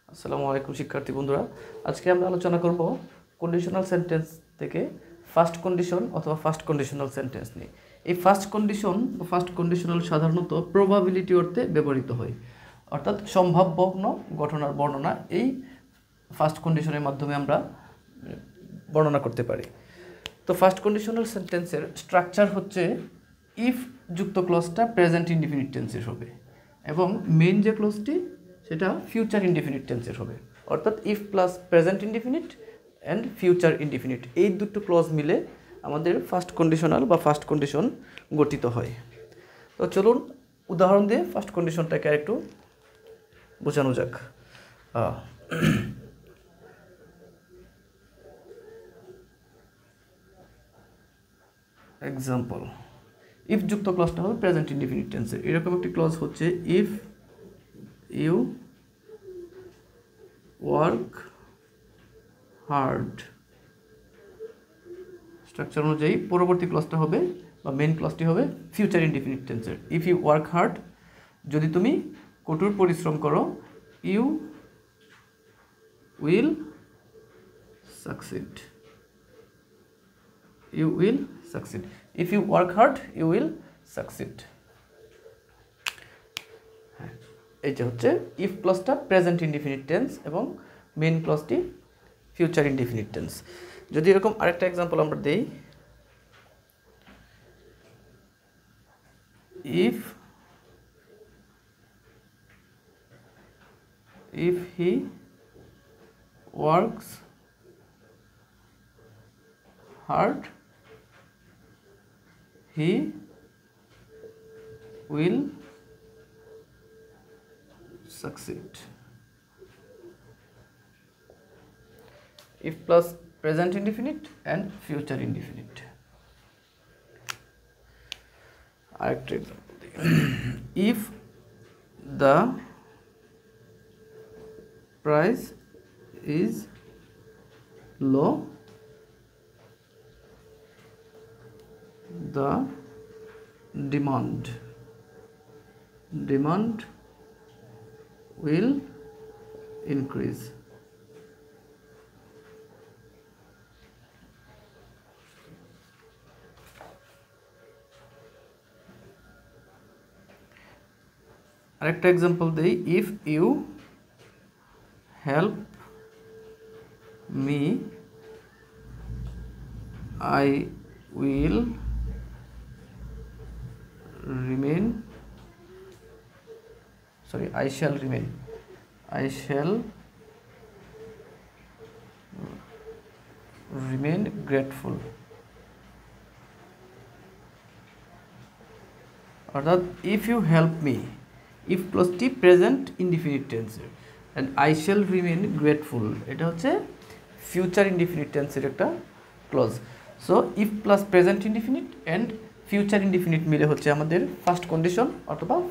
আসসালামু আলাইকুম শিক্ষার্থী বন্ধুরা। আজকে আমরা আলোচনা করব কন্ডিশনাল সেন্টেন্স থেকে ফার্স্ট কন্ডিশন অথবা ফার্স্ট কন্ডিশনাল সেন্টেন্স নিয়ে। এই ফার্স্ট কন্ডিশন বা ফার্স্ট কন্ডিশনাল সাধারণত প্রবাবিলিটি অর্থে ব্যবহৃত হয়, অর্থাৎ সম্ভাব্য কোনো ঘটনার বর্ণনা এই ফার্স্ট কন্ডিশনের মাধ্যমে আমরা বর্ণনা করতে পারি। তো ফার্স্ট কন্ডিশনাল সেন্টেন্সের স্ট্রাকচার হচ্ছে ইফ যুক্ত ক্লজটা প্রেজেন্ট ইনডিফিনিট টেন্সের হবে এবং মেইন যে ক্লজটি সেটা ফিউচার ইনডিফিনিট টেন্সের হবে, অর্থাৎ if plus present indefinite and future indefinite এই দুটো ক্লজ মিলে আমাদের ফার্স্ট কন্ডিশনাল বা ফার্স্ট কন্ডিশন গঠিত হয়। তো চলুন উদাহরণ দিয়ে ফার্স্ট কন্ডিশনটাকে আরেকটু বোঝানো যাক। এক্সাম্পল, ইফ যুক্ত ক্লজটা হবে প্রেজেন্ট ইনডিফিনিট টেন্সের। এরকম একটি ক্লজ হচ্ছে if you work hard. Structure অনুযায়ী পরবর্তী ক্লজটা হবে বা মেইন ক্লজটি হবে ফিউচার ইনডিফিনিট টেন্সের। ইফ ইউ ওয়ার্ক হার্ড, যদি তুমি কঠোর পরিশ্রম করো, you will succeed. You will succeed. If you work hard you will succeed. এই যে হচ্ছে ইফ ক্লজটা প্রেজেন্ট ইনডিফিনিট টেন্স এবং মেইন ক্লজটি ফিউচার ইনডিফিনিট টেন্স। যদি এরকম আরেকটা এক্সাম্পল আমরা দেই, if he works hard he will succeed. If plus present indefinite and future indefinite. আরেকটা এক্সাম্পল দিই, if the price is low the demand will increase. আরেকটা এক্সাম্পল দেই, if you help me I will remain, sorry, I shall remain grateful. অর্থাৎ if you help me, if প্লাসটি present indefinite টেন্সের and I shall remain grateful এটা হচ্ছে future indefinite টেন্সের একটা clause. So if plus present indefinite and future indefinite মিলে হচ্ছে আমাদের ফার্স্ট কন্ডিশন অথবা